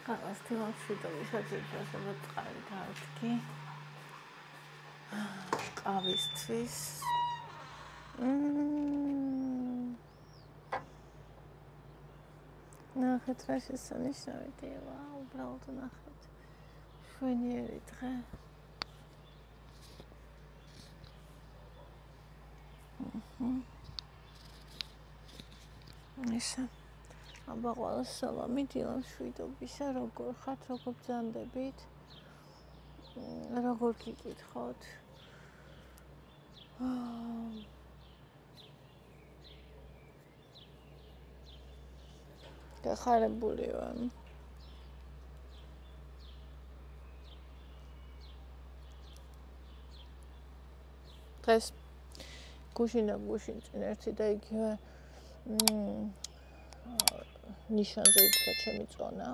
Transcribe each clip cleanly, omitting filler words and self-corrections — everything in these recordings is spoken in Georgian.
ხალხს თემაშვიდობისაც ეძებოთ წყალი დავთქი ყავისთვის ნახეთ რა შესანიშნავი დიება უბრალოდ ნახეთ შვენიერი დღე ისე აბა ყველას სალამი დილამშვიდობისა როგორ ხართ როგორ ბრძანდებით როგორ გიკითხოთ გახარებული ვარ დღეს გუშინ წინ ერთი და იგივე ნიშანზე იქცა ჩემი წონა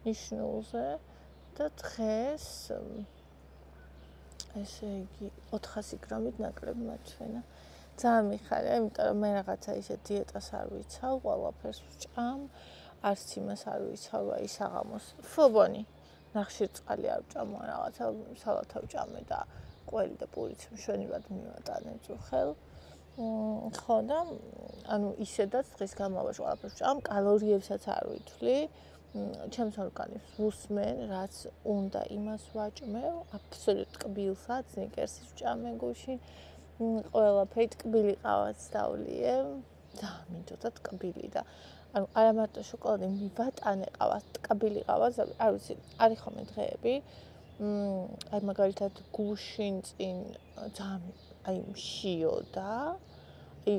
ნიშნულზე და დღეს ესე იგი 400 გრამით ნაკლები მაჩვენა ძალიან მიხარია იმიტომ რომ მე რაღაცა ისე დიეტას არ ვიცავ ყველაფერს ვჭამ არც იმას არ ვიცავ აი საღამოს ფობონი ნახშირწყალი არ ვჭამ რაღაცა სალათა ვჭამე და ყველი და პურიც მშვენივრად მივატანე წუხელ ხო და ანუ ისედაც დღის განმავლობაში ყველაფერს ვჭამ კალორიებსაც არ ვითვლი ჩემს ორგანიზმს ვუსმენ რაც უნდა იმას ვაჭმევ აბსოლუტ ტკბილსაც ნიკერსის ვჭამე გუშინ ყველაფერი ტკბილი ყავაც დავლიე და მინდოდა ტკბილი და ანუ არა მარტო შოკოლადი მივატანე ყავას ტკბილი ყავას არ ვიცი არის ხოლმე დღეები აი მაგალითად გუშინ წინ ძალიან აი მშიოდა აი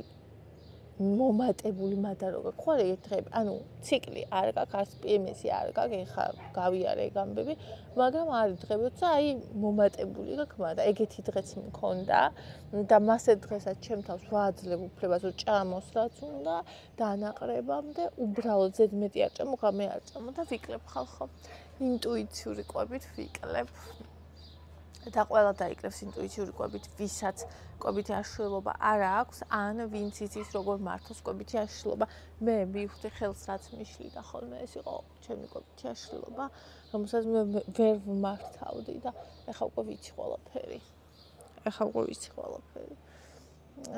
მომატებული მადარო გაქვს ხო ეგ დღეები ანუ ციკლი არ გაქვს არც PMS-ი არ გაქვს ეხა გავიარე ეგ ამბები მაგრამ არის დღეები როცა აი მომატებული გაქვს მაგრამ ეგეთი დღეც მქონდა და მასე დღესაც ჩემ თავს ვაძლევ უფლებას რომ ჭამოს რაც უნდა და ანაყრებამდე უბრალოდ ზედმეტი არ ჭამო ღამე არ ჭამო და ვიკლებ ხალხო ინტუიციური ყვებით ვიკლებ და ყველა დაიკლებს ინტუიციური ყვებით ვისაც ყვებითი აშლილობა არ აქვს ან ვინც იცის როგორ მართოს ყვებითი აშლილობა მე მივხვდი ხელს რაც მიშლიდა ხოლმე ეს იყო ჩემი ყვებითი აშლილობა რომელსაც მე ვერ ვმართავდი და ეხა უკვე ვიცი ყველაფერი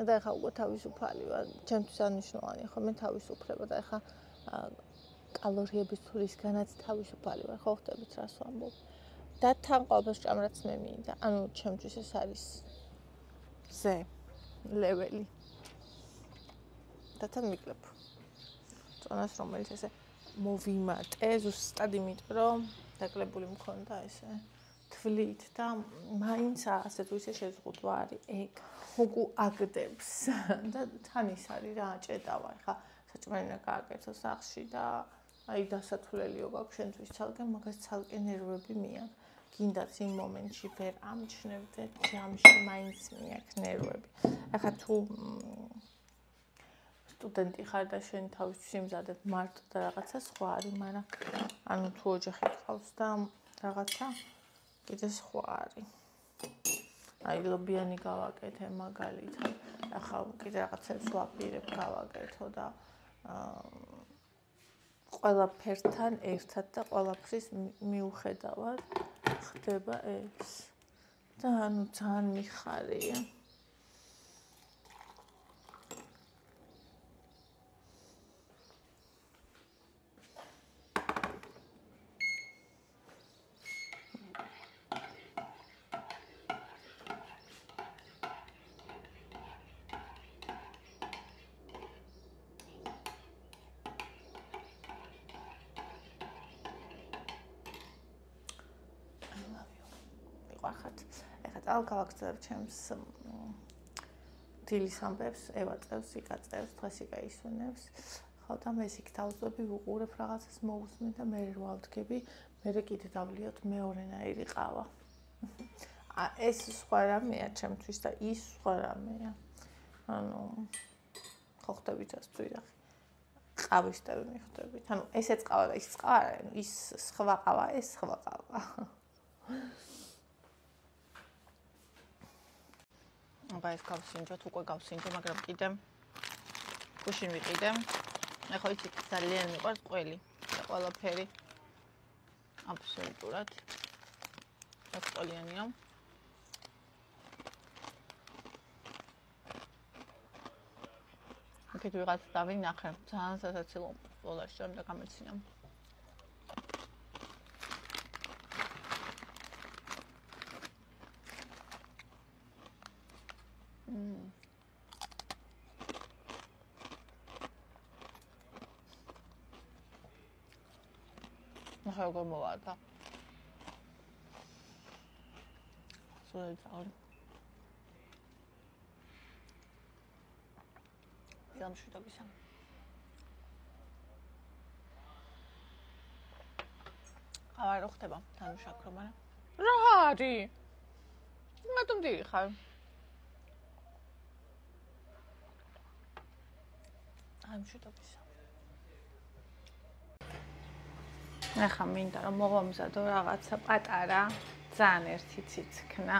და ეხა უკვე თავისუფალი ვარ ჩემთვის ანიშნულოვანია ხოლმე თავისუფლება და ეხა კალორიების თურისგანაც თავისუფალი ვარ ხო ხდებით რას ვამბობ და თან ყოველს ჭამ რაც მე მინდა ანუ ჩემთვის ეს არის ზე ლეველი და თან მიკლებ წონას რომელიც ესე მოვიმატე ზუსტად იმიტომ რომ დაკლებული მქონდა ესე თვლით და მაინც ასე თუ ისე შეზღუდვა არის ეგ უგუ აგდებს და თან ის არის რა ჭედავა ხა საჭმელი გააკეთო სახში და აი დასათვლელიო გაქვს შენთვის ცალკე მაგას ცალკე ნერვები მიაქვს გინდათ იმ მომენტში ვერ ამჩნევდე ჯამში მაინც მიაქვს ნერვები ახლა თუ სტუდენტი ხარ და შენ თავისთვის იმზადებ მარტო და რაღაცა სხვა არის მაგრამ ანუ თუ ოჯახი გყავს და რაღაცა კიდე სხვა არის აი ლობიანი გავაკეთე მაგალითად ახლა კიდე რაღაცებს ვაპირებ გავაკეთო და ყველაფერთან ერთად და ყველაფრის მიუხედავად ხდება ეს და ანუ ძალიან მიხარია ეხლა გავაგზავნებ ჩემს დილის ამბებს ევა წევს იკა წევს დღეს იკა ისვენებს ხო და მე იქ დავწვევი ვუყურებ რაღაცას მოусმენ და მე ვავდგები მე კიდე დავლიოთ მეორენაირი ყავა ეს სხვა რამეა ჩემთვის და ის სხვა რამეა ანუ ხო ხდებით ეს თუ იდახი ყავის და მიხვდებით ანუ ესეც ყავა და ის ყავა ანუ ის სხვა ყავა ეს სხვა ყავა აბა ეს გავსინჯოთ უკვე გავსინჯე მაგრამ კიდე გუშინ ვიყიდე ახლა იცით ძალიან მიყვარს ყველი და ყველაფერი აბსოლუტურად აკტოლიანია. აქეთ ვიღაც დავინახე, ძალიან სასაცილო დოლარში რომ და გამეცინა. ნახე როგორ მოვარდა. სულ ძალიან მშვიდობისა. ხარ რო ხდება თანუშაქრო, მაგრამ რა არის? მათომ დიდი ხარ. მშვიდობისა. ახლა მინდა რომ მოვამზადო რაღაცა პატარა, ძალიან ერთი ციცქნა.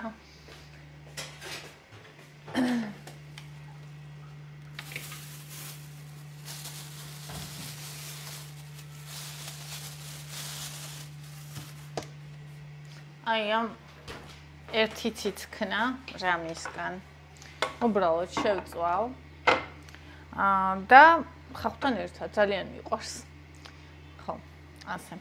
აი ამ ერთი ციცქნა რამისგან უბრალოდ შევწვალ და ხახთან ერთად ძალიან მიყვარს. ხო, ასე.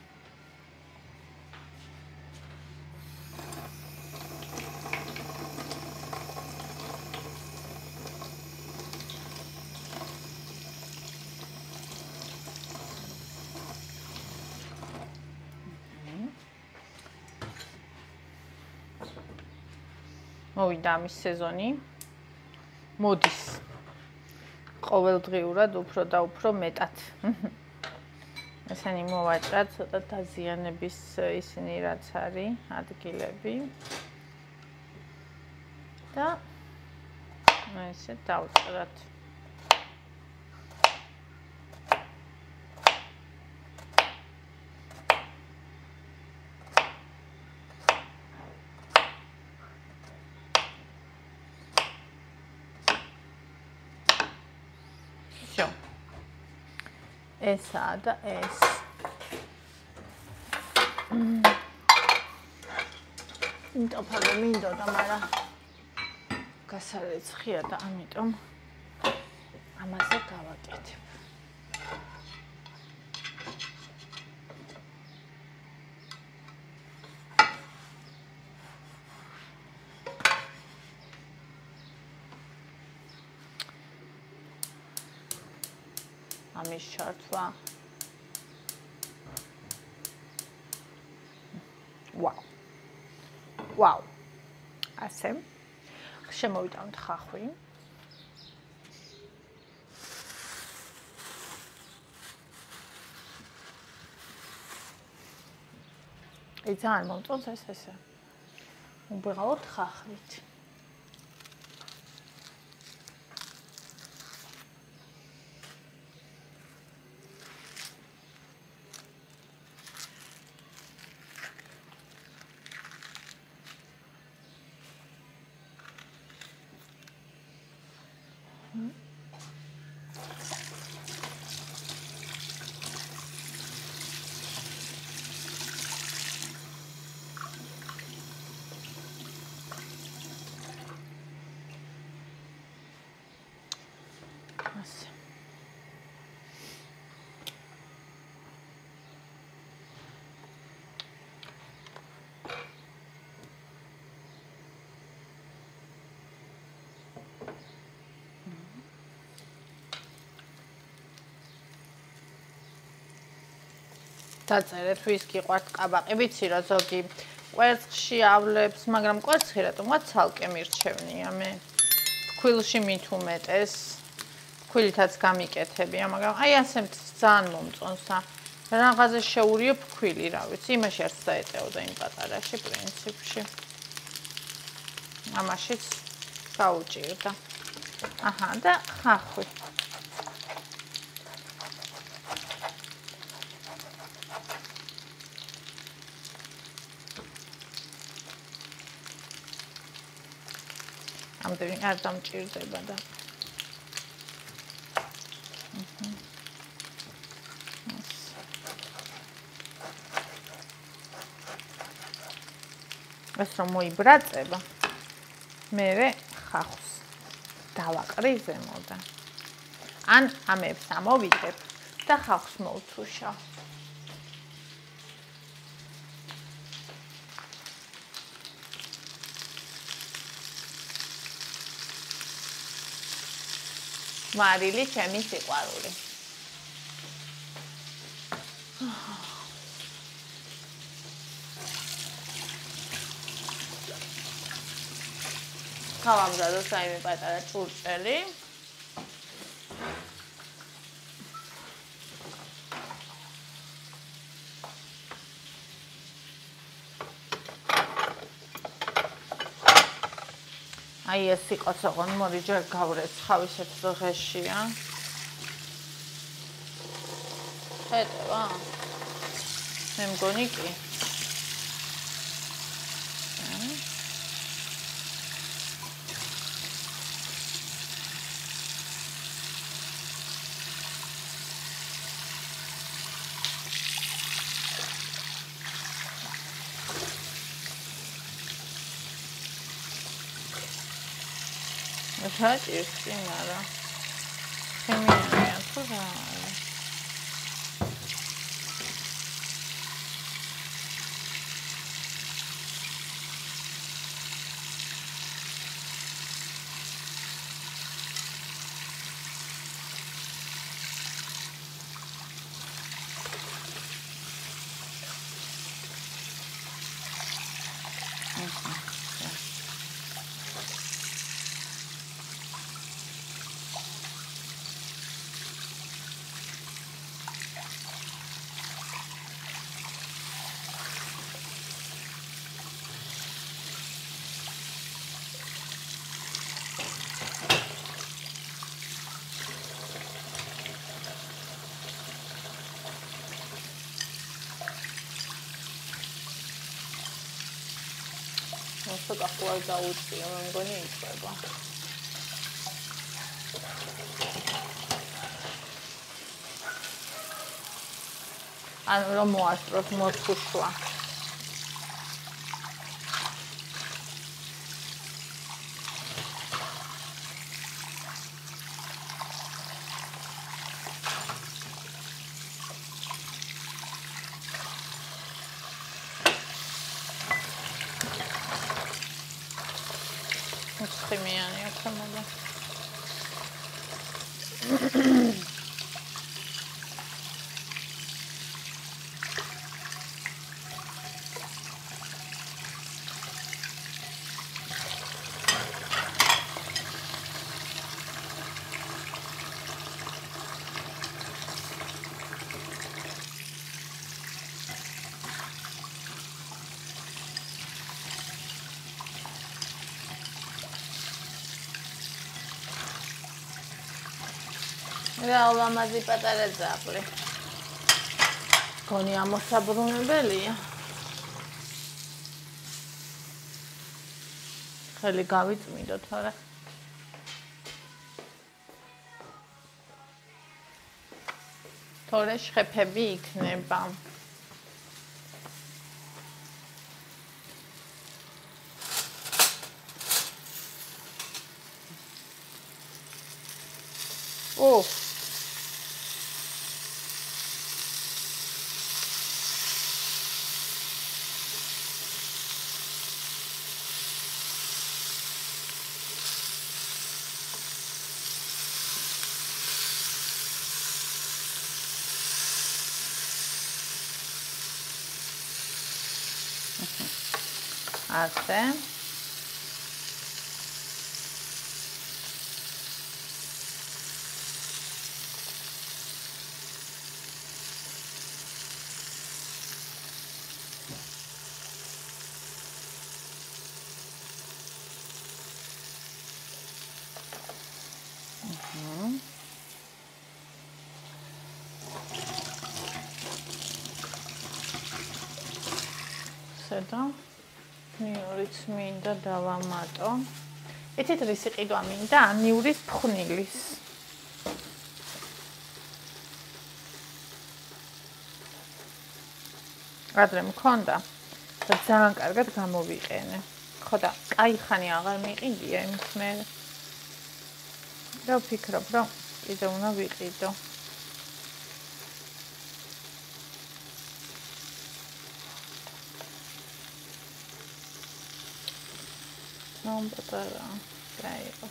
მოვიდა ამის სეზონი. მოდის. ყოველდღიურად უფრო და უფრო მეტად. ესენი მოვაჭრა ცოტა დაზიანების ისინი რაც არის, ადგილები. და ესე დავწერთ. ესაა და ეს. ინტოფაგო მინდოდა, მაგრამ გასარეცხია და ამიტომ ამაზე გავაკეთებ. ამის ჩართვა. ვაუ. ვაუ. ასე. შემოვიტანთ ხახვი. ძალიან მომწონს ესე. უბრალოდ ხახვით. ასე. დაწერეთ ვის გიყვართ ყაბაყი, ვიცი რა ზოგი კვერცხში ავლებს, მაგრამ კვერცხი რატომღაც ცალკე მირჩევნია მე. ფქვილში მით უმეტეს. ფქვილითაც გამიკეთებია, მაგრამ აი ასე ძალიან მომწონს. რაღაცა შეურიო ფქვილი, რა ვიცი, იმაში არც დაეტეოდა იმ პატარაში პრინციპში. ამაშიც გაუჭირდა. აჰა, და ხახვი. ამდენი არ დამჭირდება და ეს რომ მოიბრაწება, მერე ხახს დავაყრი ზემოდან. ან ამებს ამოვიგებ და ხახს მოვთუშავ. მარილი ჩემი სიყვარული. გავამზადო საიმე პატარა ჭურჭელი. აი ეს იყოს ოღონდ მოდი ჯერ გავრეცხავ ისეთ დღეშია. ხედავ? მე მგონი კი. Հաճի մարա Խիմիանյան թուր հարը Όσο καθόλου ούτε, με μგονή είπα. Αν ρομώ άστρος μορφούσουα. Χημιάνια ξαμόλα. რა ლამაზი პატარა ძაბრი. გონი ამოსაბრუნებელია. ხელი გავიწმინდო თორე. თორე შხეფები იქნება. ო ასე და ნიურიც მინდა დავამატო. იცით რის იყიდვა მინდა? ნიურის ფხვნილის. ადრე მქონდა და ძალიან კარგად გამოვიყენე. ხო და კაი ხანი აღარ მიყიდია იმის მე. რა ვფიქრობ, რომ კიდე უნდა ვიყიდო. ნომბატარა. გაიყო.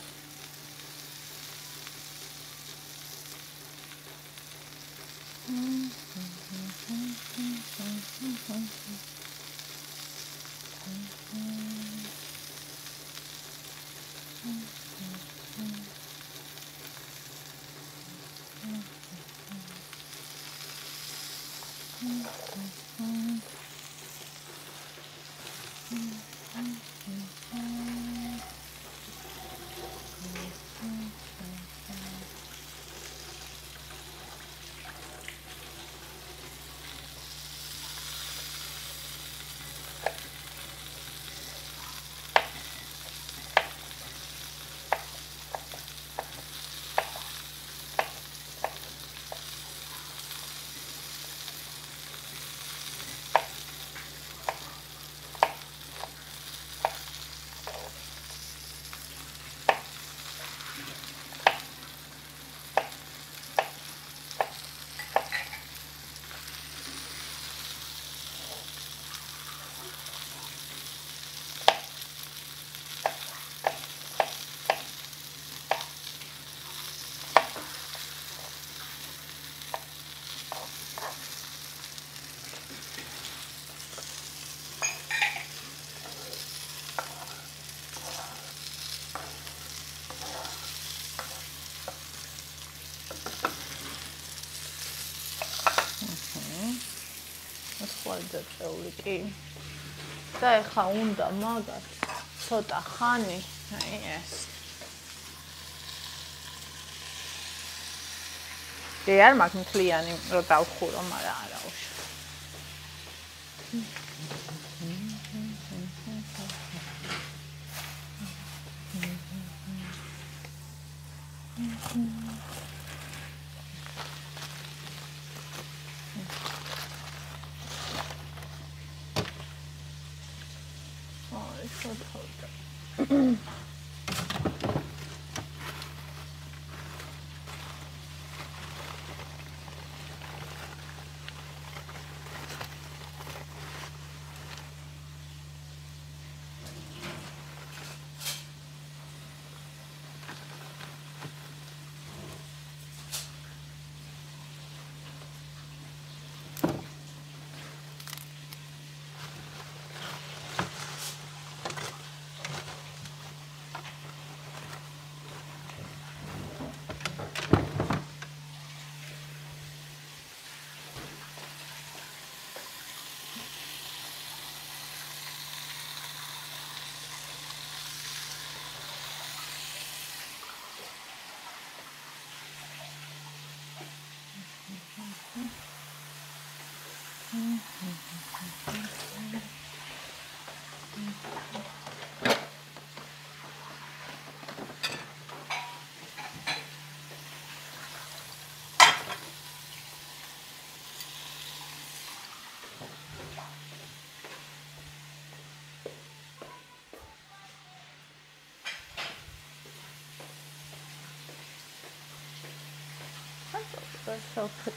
წეული კი და ეხა უნდა მაგას ცოტა ხანი აი ეს არ მაქვს მთლიანი რომ დავხურო მაგრამ არა უშ So put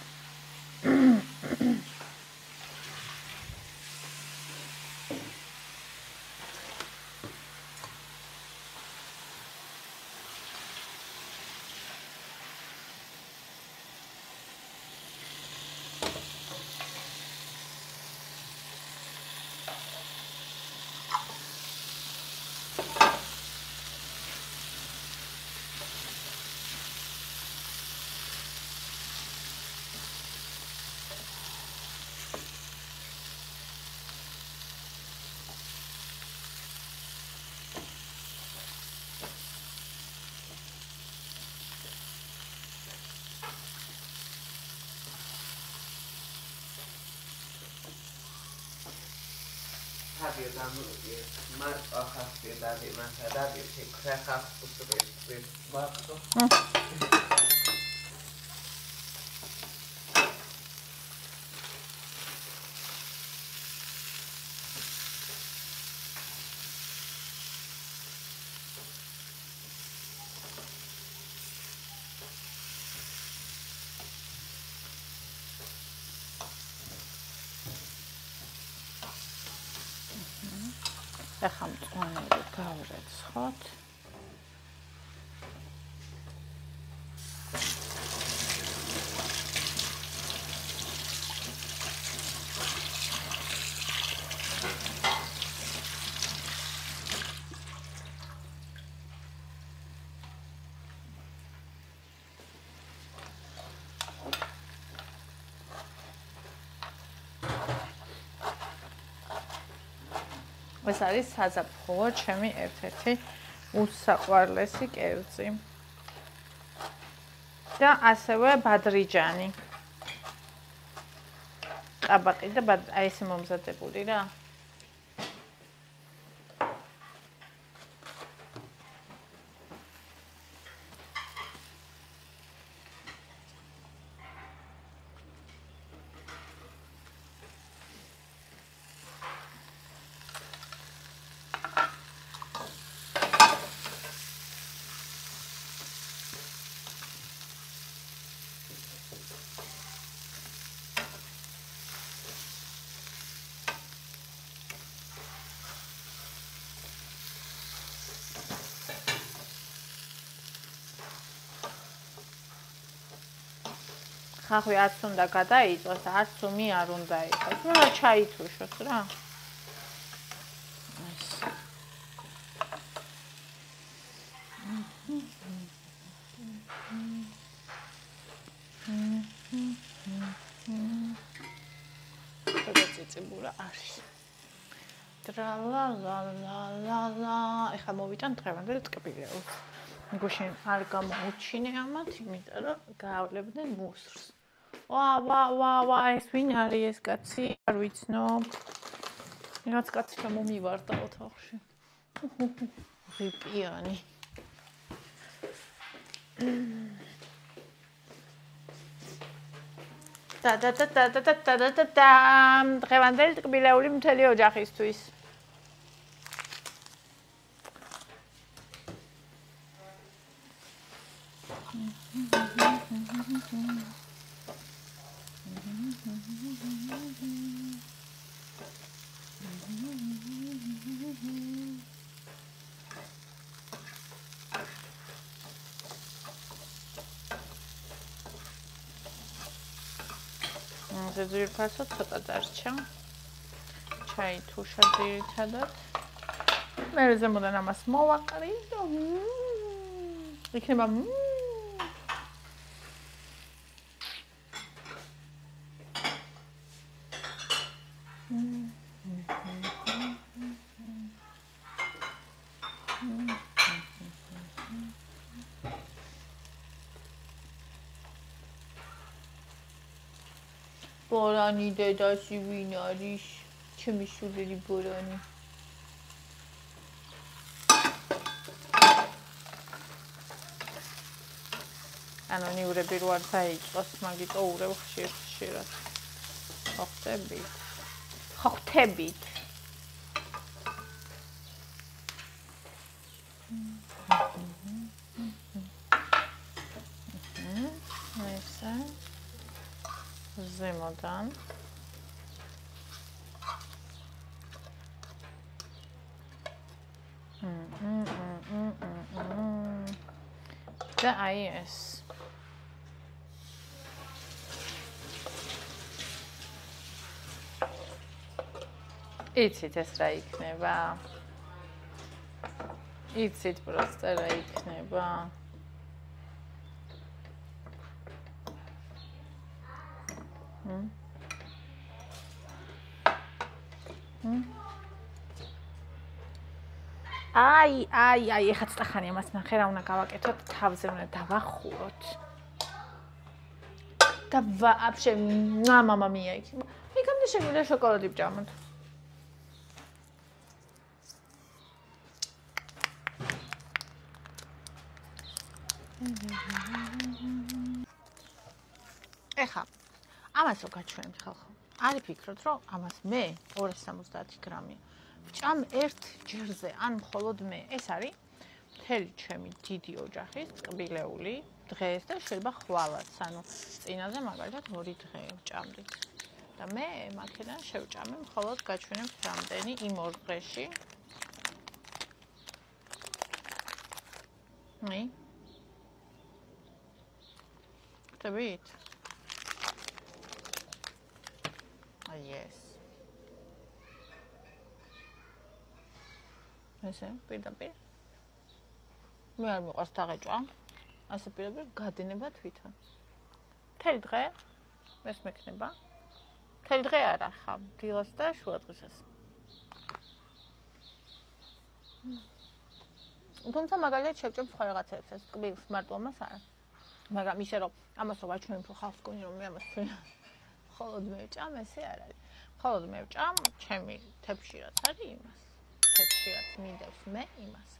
ეხლა მწვანეები გავრეცხოთ. ეს არის საზაფხულო ჩემი ერთ-ერთი უსაყვარლესი კერძი. და ასევე ბადრიჯანი. ტაბაყი და აი ესე მომზადებული რა. ხახვი არც უნდა გადაიწვას, არც ომი არ უნდა იყოს. ნუ რა ჩაითუშოს რა. წიწიბურა არის. ტრალალალალალა. ეხლა მოვიტან დღევანდელ ტკბილეულს. გუშინ არ გამოუჩინე ამათ, იმიტომ რომ გაავლებდნენ მუსრს. ვა, ეს ვინ არის ეს კაცი? არ ვიცნობ. რაღაც კაცი მომივარდა ოთახში. ვიპიანი. და დღევანდელი ტკბილეული მთელი ოჯახისთვის. ძირფასო ცოტა დარჩა. ჩაითუშა ძირითადად. მე ზემოდან ამას მოვაყრი და იქნება ბორანი დედაში ვინ არის? ჩემი სულელი ბორანი. ანონიურები რო არ დაიწყოს, მაგიტო ურევ ხშირად. ხო ხტებით. ესა ზემოდან და აი ეს იცით ეს რა იქნება? იცით პროსტა რა იქნება? აი, ეხლა წახანი ამას ნახე რა უნდა გავაკეთოთ, თავზე უნდა დავახუროთ. და ვაფშე мама მია იქ. იქამდე შეგვიძლია შოკოლადი ვჭამოთ. ეხლა ამას რო გაჩვენებთ ხალხო. არ იფიქროთ, რომ ამას მე 270 გრამი ვჭამ ერთ ჯერზე, ან მხოლოდ მე. ეს არის მთელი ჩემი დიდი ოჯახის ტკბილეული დღეს და შეიძლება ხვალაც, ანუ წინაზე მაგალითად 2 დღე ვჭამდით. და მე მაქედან შევჭამე მხოლოდ გაჩვენებთ რამდენი იმ 2 დღეში. აი. ხტებით? Yes. ესე, პირდაპირ. მე არ მიყვარს დაღეჭვა. ასე პირდაპირ გადინება თვითონ. მთელი დღე ეს მექნება. მთელი დღე არა ხა, დილას და შუადღესაც. თუმცა მაგალითად შევჭამ სხვა რაღაცებს, ეს ტკბილს მარტო ამას არა. მაგრამ ისე რომ ამას რო ვაჩვენებ რომ ხალხს გონი რომ მე ამას ხოლოდ მე ვჭამ, ესე არ არის. ხოლოდ მე ვჭამ ჩემი თეფში რაც არის იმას. თეფში რაც მინდებს მე იმას.